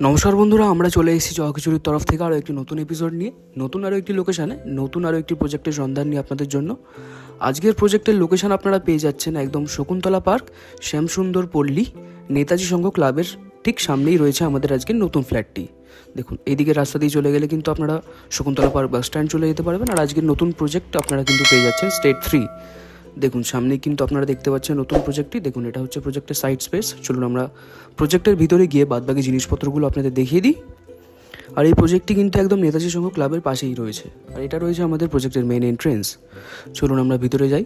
নমস্কার বন্ধুরা, আমরা চলে এসেছি জয়কিশোরীর তরফ থেকে আরও একটি নতুন এপিসোড নিয়ে, নতুন আরও একটি লোকেশানে, নতুন আরও একটি প্রজেক্টের সন্ধান নিয়ে আপনাদের জন্য। আজকের প্রজেক্টের লোকেশান আপনারা পেয়ে যাচ্ছেন একদম শকুন্তলা পার্ক, শ্যামসুন্দর পল্লী, নেতাজি সংঘ ক্লাবের ঠিক সামনেই রয়েছে আমাদের আজকের নতুন ফ্ল্যাটটি। দেখুন, এইদিকে রাস্তা দিয়ে চলে গেলে কিন্তু আপনারা শকুন্তলা পার্ক বাস স্ট্যান্ড চলে যেতে পারবেন। আর আজকের নতুন প্রজেক্ট আপনারা কিন্তু পেয়ে যাচ্ছেন স্টেট 3। দেখুন, সামনেই কিন্তু আপনারা দেখতে পাচ্ছেন নতুন প্রজেক্টটি। দেখুন, এটা হচ্ছে প্রজেক্টের সাইড স্পেস। চলুন আমরা প্রজেক্টের ভিতরে গিয়ে বাদবাকি জিনিসপত্রগুলো আপনাদের দেখিয়ে দিই। আর এই প্রজেক্টটি কিন্তু একদম নেতাজি সংঘ ক্লাবের পাশেই রয়েছে, আর এটা রয়েছে আমাদের প্রজেক্টের মেন এন্ট্রেন্স। চলুন আমরা ভিতরে যাই।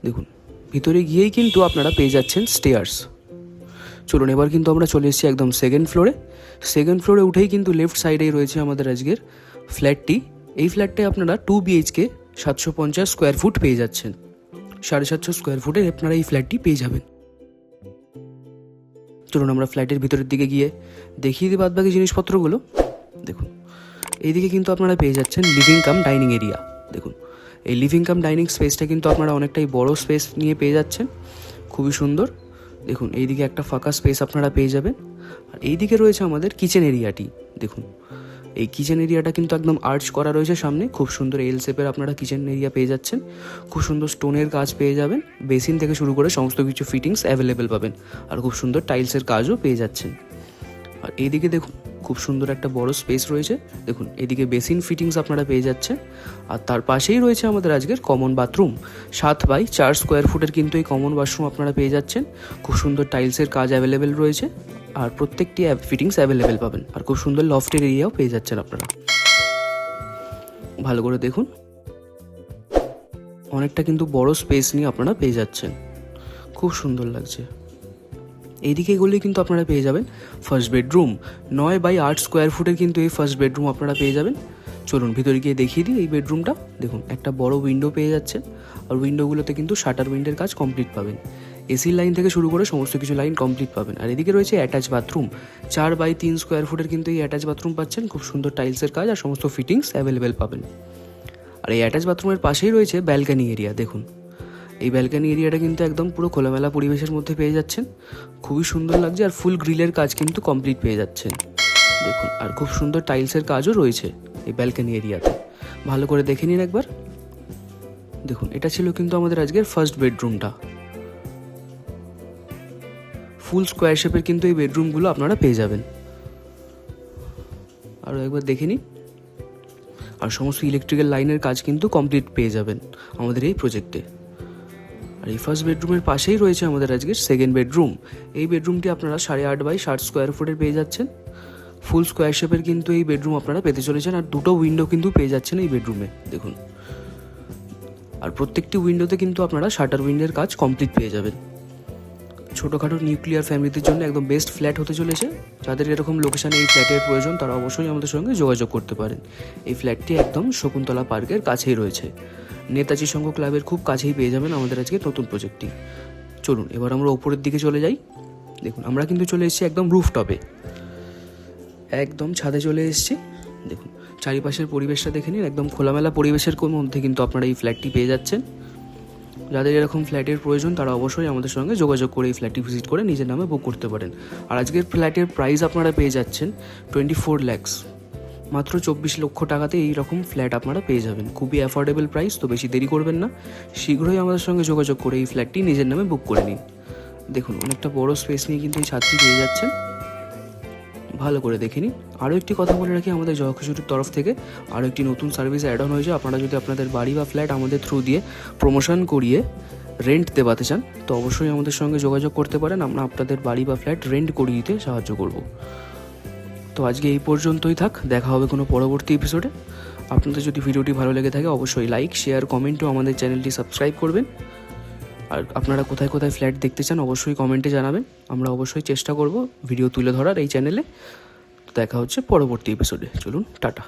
দেখুন, ভিতরে গিয়েই কিন্তু আপনারা পেয়ে যাচ্ছেন স্টেয়ার্স। চলুন, এবার কিন্তু আমরা চলে এসেছি একদম সেকেন্ড ফ্লোরে। সেকেন্ড ফ্লোরে উঠেই কিন্তু লেফট সাইডেই রয়েছে আমাদের আজকের ফ্ল্যাটটি। এই ফ্ল্যাটটায় আপনারা 2 BHK 750 স্কোয়ার ফুট পেয়ে যাচ্ছেন। 750 স্কোয়ার ফুটে আপনারা এই ফ্ল্যাটটি পেয়ে যাবেন। চলুন আমরা ফ্ল্যাটের ভিতরের দিকে গিয়ে দেখিয়ে দিই বাদবাকি জিনিসপত্রগুলো। দেখুন, এইদিকে কিন্তু আপনারা পেয়ে যাচ্ছেন লিভিং কাম ডাইনিং এরিয়া। দেখুন, এই লিভিং কাম ডাইনিং স্পেসটা কিন্তু আপনারা অনেকটাই বড় স্পেস নিয়ে পেয়ে যাচ্ছেন, খুবই সুন্দর। দেখুন, এইদিকে একটা ফাঁকা স্পেস আপনারা পেয়ে যাবেন। আর এইদিকে রয়েছে আমাদের কিচেন এরিয়াটি। দেখুন, এই কিচেন এরিয়াটা কিন্তু একদম আর্চ করা রয়েছে সামনে, খুব সুন্দর এল শেপের আপনারা কিচেন এরিয়া পেয়ে যাচ্ছেন। খুব সুন্দর স্টোনের কাজ পেয়ে যাবেন, বেসিন থেকে শুরু করে সমস্ত কিছু ফিটিংস অ্যাভেলেবেল পাবেন। আর খুব সুন্দর টাইলসের কাজও পেয়ে যাচ্ছেন। আর এইদিকে দেখুন, খুব সুন্দর একটা বড় স্পেস রয়েছে। দেখুন, এদিকে বেসিন ফিটিংস আপনারা পেয়ে যাচ্ছেন। আর তার পাশেই রয়েছে আমাদের আজকের কমন বাথরুম। 7x4 স্কোয়ার ফুটের কিন্তু এই কমন বাথরুম আপনারা পেয়ে যাচ্ছেন। খুব সুন্দর টাইলসের কাজ অ্যাভেলেবেল রয়েছে, আর প্রত্যেকটি ফিটিংস অ্যাভেলেবেল পাবেন। আর খুব সুন্দর লফটের এরিয়াও পেয়ে যাচ্ছেন আপনারা। ভালো করে দেখুন, অনেকটা কিন্তু বড় স্পেস নিয়ে আপনারা পেয়ে যাচ্ছেন, খুব সুন্দর লাগছে। এইদিকে এগুলি কিন্তু আপনারা পেয়ে যাবেন ফার্স্ট বেডরুম। 9x8 স্কোয়ার ফুটের কিন্তু এই ফার্স্ট বেডরুম আপনারা পেয়ে যাবেন। চলুন ভিতরে গিয়ে দেখিয়ে দিই এই বেডরুমটা। দেখুন, একটা বড় উইন্ডো পেয়ে যাচ্ছেন, আর উইন্ডোগুলোতে কিন্তু শাটার উইন্ডোর কাজ কমপ্লিট পাবেন। এসির লাইন থেকে শুরু করে সমস্ত কিছু লাইন কমপ্লিট পাবেন। আর এদিকে রয়েছে অ্যাটাচ বাথরুম। 4x3 স্কোয়ার ফুটের কিন্তু এই অ্যাটাচ বাথরুম পাচ্ছেন, খুব সুন্দর টাইলসের কাজ আর সমস্ত ফিটিংস অ্যাভেলেবেল পাবেন। আর এই অ্যাটাচ বাথরুমের পাশেই রয়েছে ব্যালকানি এরিয়া। দেখুন, এই ব্যালকানি এরিয়াটা কিন্তু একদম পুরো খোলামেলা পরিবেশের মধ্যে পেয়ে যাচ্ছেন, খুবই সুন্দর লাগছে। আর ফুল গ্রিলের কাজ কিন্তু কমপ্লিট পেয়ে যাচ্ছেন। দেখুন, আর খুব সুন্দর টাইলসের কাজও রয়েছে এই ব্যালকানি এরিয়াতে। ভালো করে দেখে নিন একবার। দেখুন, এটা ছিল কিন্তু আমাদের আজকের ফার্স্ট বেডরুমটা। ফুল স্কোয়ার শেপের কিন্তু এই বেডরুমগুলো আপনারা পেয়ে যাবেন। আরও একবার দেখে নিন। আর সমস্ত ইলেকট্রিক্যাল লাইনের কাজ কিন্তু কমপ্লিট পেয়ে যাবেন আমাদের এই প্রজেক্টে। আর এই ফার্স্ট বেডরুমের পাশেই রয়েছে আমাদের আজকের সেকেন্ড বেডরুম। এই বেডরুমটি আপনারা 8.5x60 স্কোয়ার ফুটের পেয়ে যাচ্ছেন। ফুল স্কোয়ার শেপের কিন্তু এই বেডরুম আপনারা পেতে চলেছেন। আর দুটো উইন্ডো কিন্তু পেয়ে যাচ্ছেন এই বেডরুমে। দেখুন, আর প্রত্যেকটি উইন্ডোতে কিন্তু আপনারা শাটার উইন্ডোর কাজ কমপ্লিট পেয়ে যাবেন। ছোটোখাটো নিউক্লিয়ার ফ্যামিলিদের জন্য একদম বেস্ট ফ্ল্যাট হতে চলেছে। যাদের এরকম লোকেশানে এই ফ্ল্যাটের প্রয়োজন তারা অবশ্যই আমাদের সঙ্গে যোগাযোগ করতে পারেন। এই ফ্ল্যাটটি একদম শকুন্তলা পার্কের কাছেই রয়েছে, নেতাজি সংঘ ক্লাবের খুব কাছেই পেয়ে যাবেন আমাদের আজকে নতুন প্রজেক্টটি। চলুন এবার আমরা ওপরের দিকে চলে যাই। দেখুন, আমরা কিন্তু চলে এসেছি একদম রুফটপে, একদম ছাদে চলে এসেছি। দেখুন, চারিপাশের পরিবেশটা দেখে নিন, একদম খোলামেলা পরিবেশের মধ্যে কিন্তু আপনারা এই ফ্ল্যাটটি পেয়ে যাচ্ছেন। যাদের এরকম ফ্ল্যাটের প্রয়োজন তারা অবশ্যই আমাদের সঙ্গে যোগাযোগ করে এই ফ্ল্যাটটি ভিজিট করে নিজের নামে বুক করতে পারেন। আর আজকের ফ্ল্যাটের প্রাইস আপনারা পেয়ে যাচ্ছেন 24 lakhs, মাত্র 24 লক্ষ টাকাতে এইরকম ফ্ল্যাট আপনারা পেয়ে যাবেন। খুবই অ্যাফোর্ডেবল প্রাইস। তো বেশি দেরি করবেন না, শীঘ্রই আমাদের সঙ্গে যোগাযোগ করে এই ফ্ল্যাটটি নিজের নামে বুক করে নিন। দেখুন, অনেকটা বড় স্পেস নিয়ে কিন্তু এই ছাদটি পেয়ে যাচ্ছেন। ভালো করে দেখে নিন। আরও একটি কথা বলে রাখি, আমাদের জয়কিশোরীর তরফ থেকে আরও একটি নতুন সার্ভিস অ্যাড অন হয়েছে। আপনারা যদি আপনাদের বাড়ি বা ফ্ল্যাট আমাদের থ্রু দিয়ে প্রমোশন করিয়ে রেন্ট দেওয়াতে চান তো অবশ্যই আমাদের সঙ্গে যোগাযোগ করতে পারেন। আমরা আপনাদের বাড়ি বা ফ্ল্যাট রেন্ট করিয়ে দিতে সাহায্য করব। তো আজকে এই পর্যন্তই থাক, দেখা হবে কোনো পরবর্তী এপিসোডে। আপনাদের যদি ভিডিওটি ভালো লেগে থাকে অবশ্যই লাইক, শেয়ার, কমেন্টও আমাদের চ্যানেলটি সাবস্ক্রাইব করবেন। আর আপনারা কোথায় কোথায় ফ্ল্যাট দেখতে চান অবশ্যই কমেন্টে জানাবেন। আমরা অবশ্যই চেষ্টা করব ভিডিও তুলে ধরার এই চ্যানেলে। দেখা হচ্ছে পরবর্তী এপিসোডে। চলুন, টাটা।